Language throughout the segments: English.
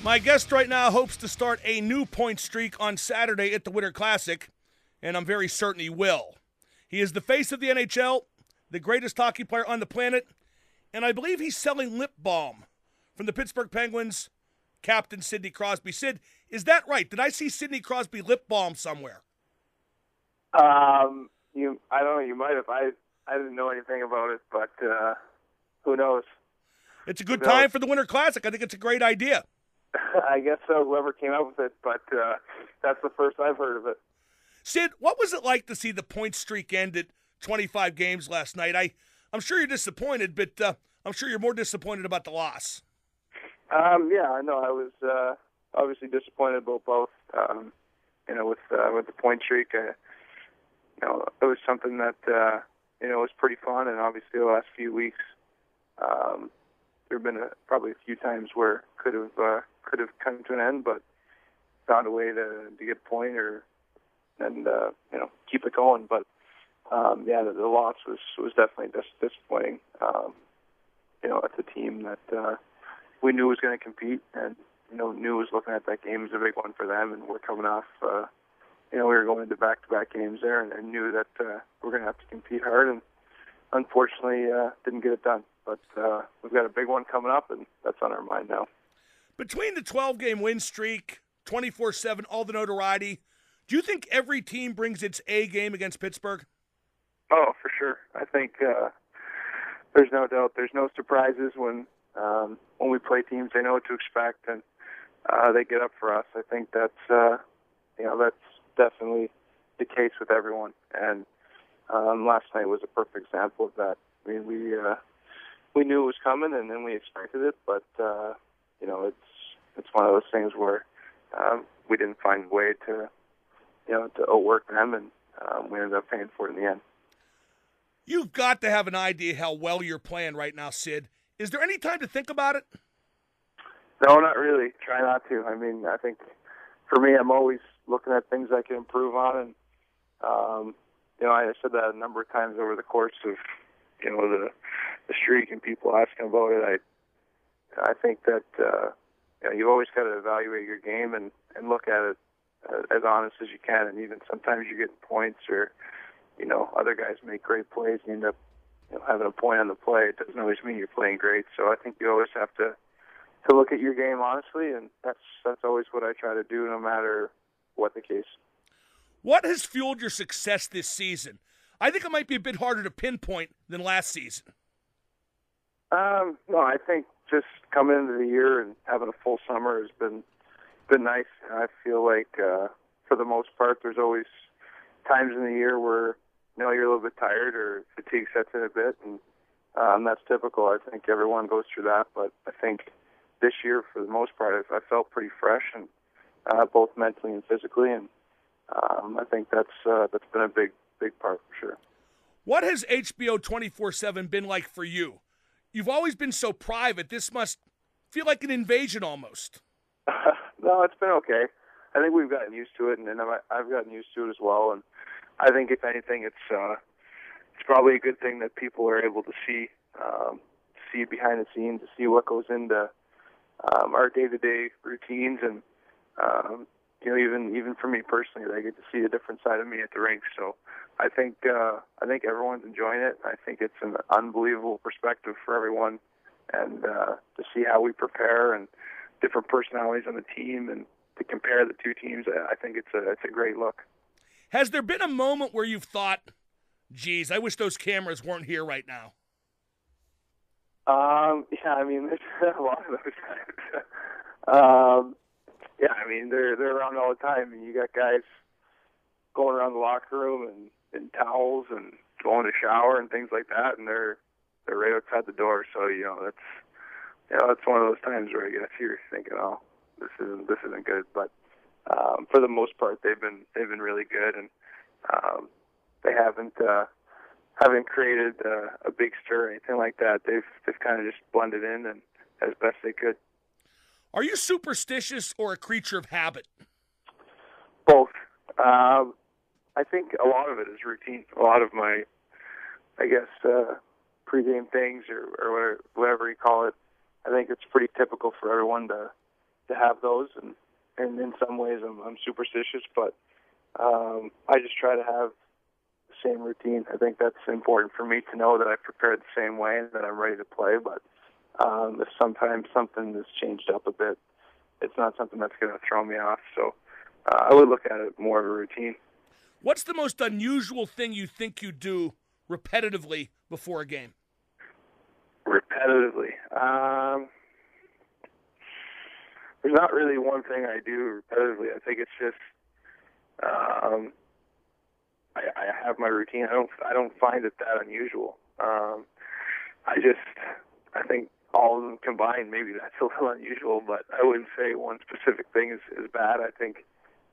My guest right now hopes to start a new point streak on Saturday at the Winter Classic, and I'm very certain he will. He is the face of the NHL, the greatest hockey player on the planet, and I believe he's selling lip balm from the Pittsburgh Penguins captain Sidney Crosby. Sid, is that right? Did I see Sidney Crosby lip balm somewhere? I don't know. You might have. I didn't know anything about it, but who knows? It's a good time for the Winter Classic. I think it's a great idea. I guess so. Whoever came up with it, but that's the first I've heard of it. Sid, what was it like to see the point streak end at 25 games last night? I'm sure you're disappointed, but I'm sure you're more disappointed about the loss. Yeah, I know. I was obviously disappointed about both. With the point streak, it was something that was pretty fun, and obviously the last few weeks, there have been probably a few times where it could have come to an end, but found a way to get a point and keep it going. But the loss was definitely disappointing. It's a team that we knew was going to compete, and knew was looking at that game as a big one for them, and we're coming off. We were going into back-to-back games there, and knew that we're going to have to compete hard, and unfortunately didn't get it done. But we've got a big one coming up, and that's on our mind now. Between the 12-game win streak, 24/7, all the notoriety, do you think every team brings its A game against Pittsburgh? Oh, for sure. I think there's no doubt. There's no surprises when we play teams. They know what to expect, and they get up for us. I think that's definitely the case with everyone. And last night was a perfect example of that. I mean, we knew it was coming, and then we expected it. But it's one of those things where we didn't find a way to outwork them, and we ended up paying for it in the end. You've got to have an idea how well you're playing right now, Sid. Is there any time to think about it? No, not really. Try not to. I mean, I think for me, I'm always looking at things I can improve on, and I said that a number of times over the course of the streak, and people asking about it. I think that you've always got to evaluate your game and look at it as honest as you can, and even sometimes you get points or other guys make great plays and you end up having a point on the play. It doesn't always mean you're playing great. So I think you always have to look at your game honestly, and that's always what I try to do, no matter what the case. What has fueled your success this season? I think it might be a bit harder to pinpoint than last season. No, I think just coming into the year and having a full summer has been nice. I feel like for the most part, there's always times in the year where you're a little bit tired or fatigue sets in a bit, and that's typical. I think everyone goes through that, but I think this year, for the most part, I felt pretty fresh, and both mentally and physically, and I think that's been a big part for sure. What has HBO 24/7 been like for you? You've always been so private. This must feel like an invasion almost. No, it's been okay. I think we've gotten used to it, and I've gotten used to it as well. And I think, if anything, it's probably a good thing that people are able to see behind the scenes, to see what goes into our day-to-day routines, and even for me personally, they get to see a different side of me at the rink. So I think everyone's enjoying it. I think it's an unbelievable perspective for everyone, and to see how we prepare and different personalities on the team, and to compare the two teams, I think it's a great look. Has there been a moment where you've thought, geez, I wish those cameras weren't here right now? Yeah, I mean, there's a lot of those times. Yeah, I mean, they're around all the time, and you got guys going around the locker room and in towels and going to shower and things like that, and they're right outside the door. So that's one of those times where I guess you're thinking, oh, this isn't good. But for the most part, they've been really good, and they haven't created a big stir or anything like that. They've kind of just blended in and as best they could. Are you superstitious or a creature of habit? Both. I think a lot of it is routine. A lot of my, I guess, pregame things or whatever you call it, I think it's pretty typical for everyone to to have those, and in some ways I'm superstitious, but I just try to have the same routine. I think that's important for me to know that I prepared the same way and that I'm ready to play. But if sometimes something has changed up a bit, it's not something that's going to throw me off. So I would look at it more of a routine. What's the most unusual thing you think you do repetitively before a game? Repetitively? There's not really one thing I do repetitively. I think it's just I have my routine. I don't find it that unusual. I think all of them combined, maybe that's a little unusual, but I wouldn't say one specific thing is bad. I think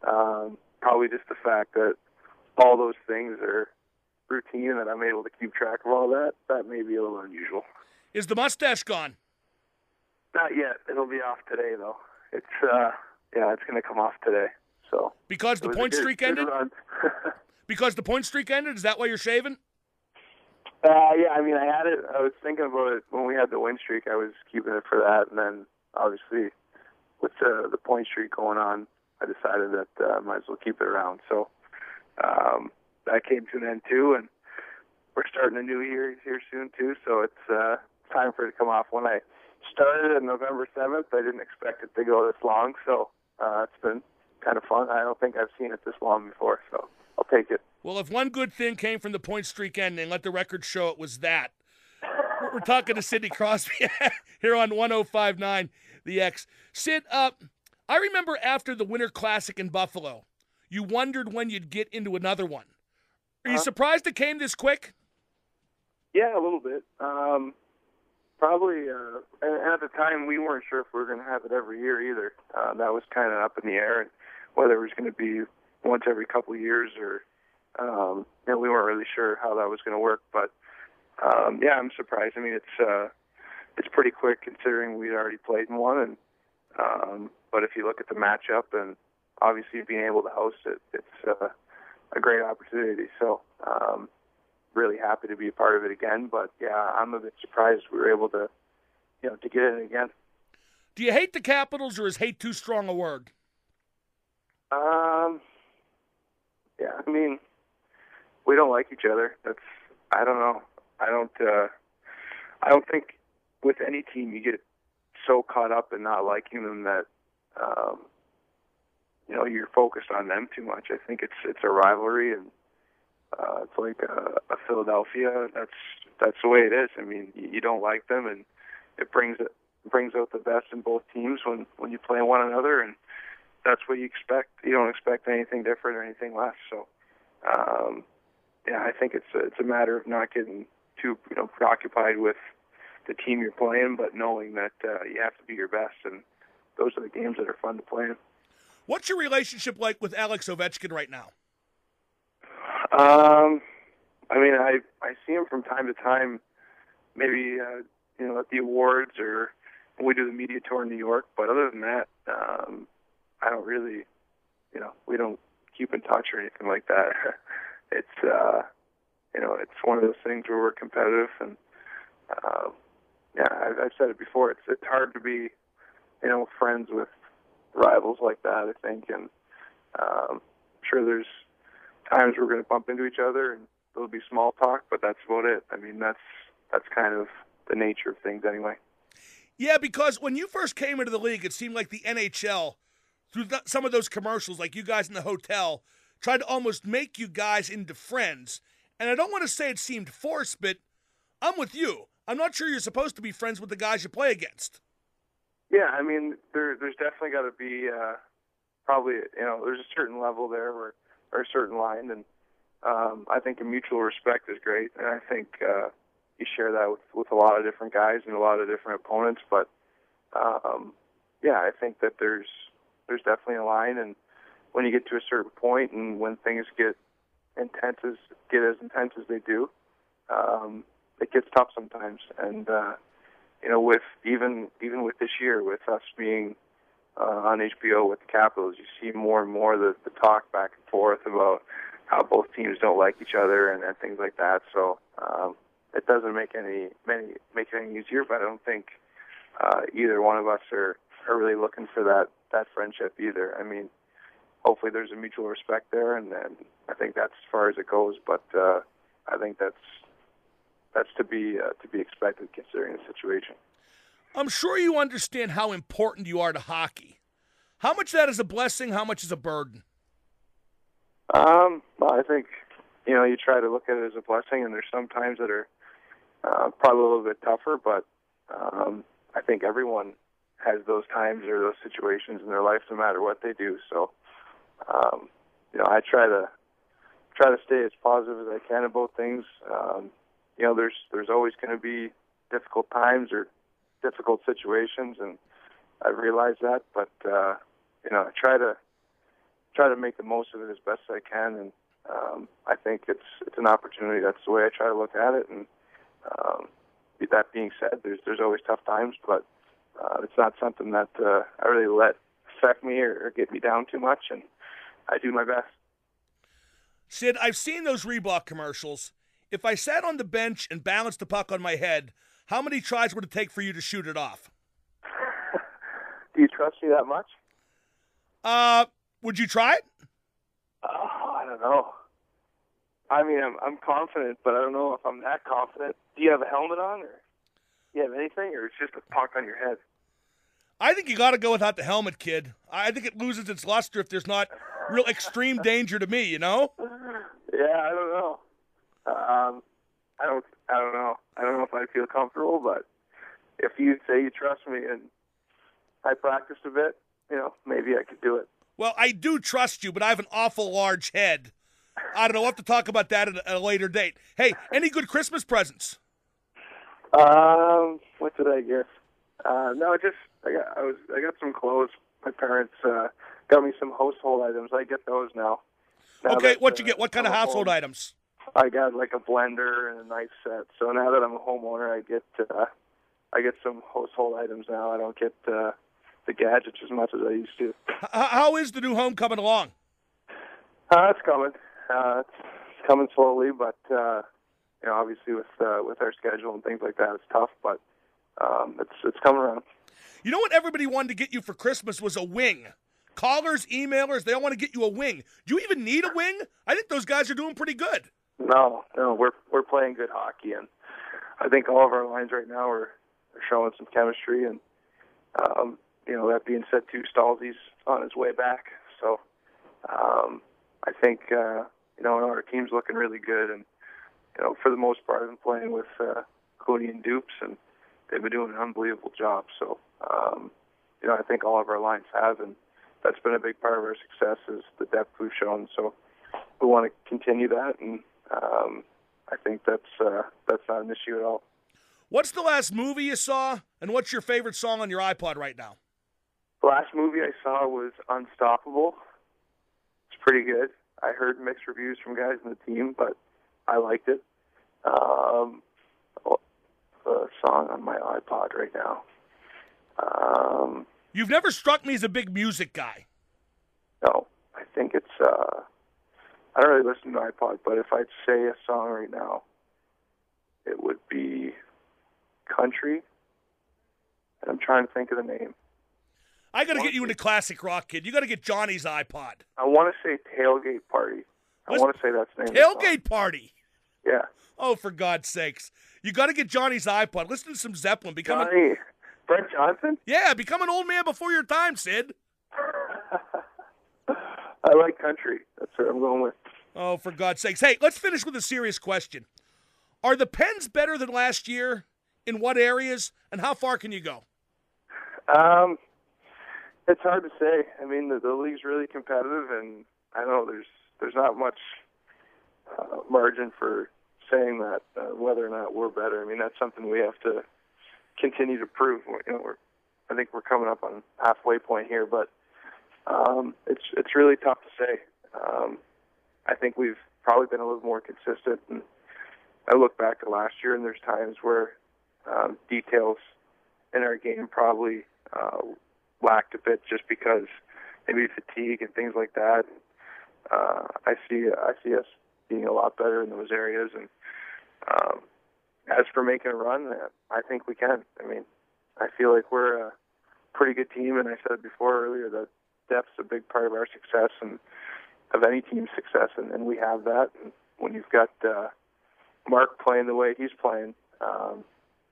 probably just the fact that all those things are routine and that I'm able to keep track of all that may be a little unusual. Is the mustache gone? Not yet. It'll be off today, though. It's it's going to come off today. So because the point streak ended? Because the point streak ended? Is that why you're shaving? Yeah, I mean, I had it. I was thinking about it when we had the win streak. I was keeping it for that, and then obviously with the point streak going on, I decided that I might as well keep it around. So that came to an end too, and we're starting a new year here soon too. So it's time for it to come off. When I started on November 7th, I didn't expect it to go this long. So it's been kind of fun. I don't think I've seen it this long before, so I'll take it. Well, if one good thing came from the point streak ending, let the record show it was that. We're talking to Sidney Crosby here on 105.9 The X. Sid, I remember after the Winter Classic in Buffalo, you wondered when you'd get into another one. Are you surprised it came this quick? Yeah, a little bit. Probably, and at the time we weren't sure if we were going to have it every year either. That was kind of up in the air, and whether it was going to be once every couple of years or, we weren't really sure how that was going to work. But yeah, I'm surprised. I mean, it's pretty quick considering we'd already played in one, and but if you look at the matchup and obviously being able to host it, it's a great opportunity. So. Really happy to be a part of it again, but yeah, I'm a bit surprised we were able to, to get in again. Do you hate the Capitals, or is hate too strong a word? Yeah, I mean, we don't like each other. I don't know. I don't think with any team you get so caught up in not liking them that, you're focused on them too much. I think it's a rivalry, and it's like a Philadelphia. That's the way it is. I mean, you don't like them, and it brings out the best in both teams when you play one another, and that's what you expect. You don't expect anything different or anything less. So, yeah, I think it's a matter of not getting too preoccupied with the team you're playing, but knowing that you have to be your best, and those are the games that are fun to play in. What's your relationship like with Alex Ovechkin right now? I mean, I see him from time to time, maybe, at the awards or when we do the media tour in New York. But other than that, I don't really, we don't keep in touch or anything like that. It's, it's one of those things where we're competitive. And, yeah, I've said it before. It's hard to be, friends with rivals like that, I think. And I'm sure there's times we're going to bump into each other and there'll be small talk, but that's about it. I mean, that's kind of the nature of things anyway. Yeah, because when you first came into the league, it seemed like the NHL, through some of those commercials, like you guys in the hotel, tried to almost make you guys into friends. And I don't want to say it seemed forced, but I'm with you. I'm not sure you're supposed to be friends with the guys you play against. Yeah, I mean, there's definitely got to be probably, there's a certain level there or a certain line, and I think a mutual respect is great, and I think you share that with a lot of different guys and a lot of different opponents. But yeah, I think that there's definitely a line, and when you get to a certain point, and when things get as intense as they do, it gets tough sometimes. And with even with this year, with us being on HBO with the Capitals, you see more and more the talk back and forth about how both teams don't like each other and things like that. So it doesn't make it any easier, but I don't think either one of us are are really looking for that friendship either. I mean, hopefully there's a mutual respect there, and I think that's as far as it goes. But I think that's to be expected considering the situation. I'm sure you understand how important you are to hockey. How much of that is a blessing? How much is a burden? Well, I think you try to look at it as a blessing, and there's some times that are probably a little bit tougher, but I think everyone has those times or those situations in their life, no matter what they do. So, I try to stay as positive as I can about things. There's always going to be difficult times or difficult situations, and I realize that. But I try to make the most of it as best as I can, and I think it's an opportunity. That's the way I try to look at it. And that being said, there's always tough times, but it's not something that I really let affect me or get me down too much, and I do my best. Sid, I've seen those Reebok commercials. If I sat on the bench and balanced the puck on my head, how many tries would it take for you to shoot it off? Do you trust me that much? Would you try it? Oh, I don't know. I mean, I'm confident, but I don't know if I'm that confident. Do you have a helmet on, or do you have anything, or it's just a puck on your head? I think you got to go without the helmet, kid. I think it loses its luster if there's not real extreme danger to me, you know? Yeah, I don't know. I don't know. I don't know if I feel comfortable, but if you say you trust me and I practiced a bit, maybe I could do it. Well, I do trust you, but I have an awful large head. I don't know. We'll have to talk about that at a later date. Hey, any good Christmas presents? What did I get? No, I got some clothes. My parents got me some household items. I get those now. Okay, what'd you get? What kind of household items? I got like a blender and a knife set. So now that I'm a homeowner, I get some household items now. I don't get the gadgets as much as I used to. How is the new home coming along? It's coming. It's coming slowly, but obviously with our schedule and things like that, it's tough. But it's coming around. You know what everybody wanted to get you for Christmas was a wing. Callers, emailers, they all want to get you a wing. Do you even need a wing? I think those guys are doing pretty good. No, we're playing good hockey, and I think all of our lines right now are showing some chemistry. And that being said, too, Stalzy's on his way back, so I think our team's looking really good. And for the most part, I've been playing with Cody and Dupes, and they've been doing an unbelievable job. So I think all of our lines have, and that's been a big part of our success is the depth we've shown. So we want to continue that, and I think that's not an issue at all. What's the last movie you saw, and what's your favorite song on your iPod right now? The last movie I saw was Unstoppable. It's pretty good. I heard mixed reviews from guys in the team, but I liked it. The song on my iPod right now. You've never struck me as a big music guy. No, I think it's. I don't really listen to iPod, but if I'd say a song right now, it would be Country. And I'm trying to think of the name. I got to get you into classic rock, kid. You got to get Johnny's iPod. I want to say Tailgate Party. I want to say that's the name. Tailgate Party. Yeah. Oh, for God's sakes! You got to get Johnny's iPod. Listen to some Zeppelin. Johnny, Brent Johnson. Yeah, become an old man before your time, Sid. I like country. That's what I'm going with. Oh, for God's sakes! Hey, let's finish with a serious question. Are the Pens better than last year? In what areas? And how far can you go? It's hard to say. I mean, the league's really competitive, and I know there's not much margin for saying that whether or not we're better. I mean, that's something we have to continue to prove. I think we're coming up on halfway point here, but it's really tough to say. I think we've probably been a little more consistent, and I look back to last year, and there's times where details in our game probably lacked a bit just because maybe fatigue and things like that. I see us being a lot better in those areas, and as for making a run, I think we can. I mean, I feel like we're pretty good team, and I said it before earlier that depth's a big part of our success and of any team's success, and we have that. And when you've got Mark playing the way he's playing,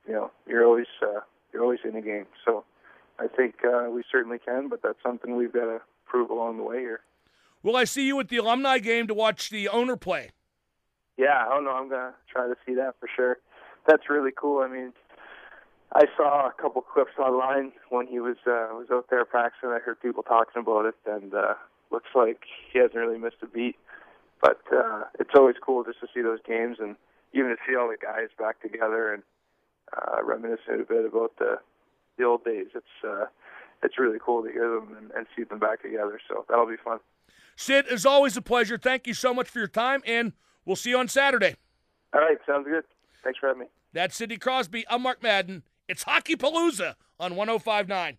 you're always in a game. So I think we certainly can, but that's something we've got to prove along the way here. Will I see you at the alumni game to watch the owner play? Yeah, I'm going to try to see that for sure. That's really cool. I mean, I saw a couple clips online when he was out there practicing. I heard people talking about it, and looks like he hasn't really missed a beat. But it's always cool just to see those games and even to see all the guys back together and reminiscing a bit about the old days. It's really cool to hear them and see them back together. So that'll be fun. Sid, as always, a pleasure. Thank you so much for your time, and we'll see you on Saturday. All right, sounds good. Thanks for having me. That's Sidney Crosby. I'm Mark Madden. It's Hockey Palooza on 105.9.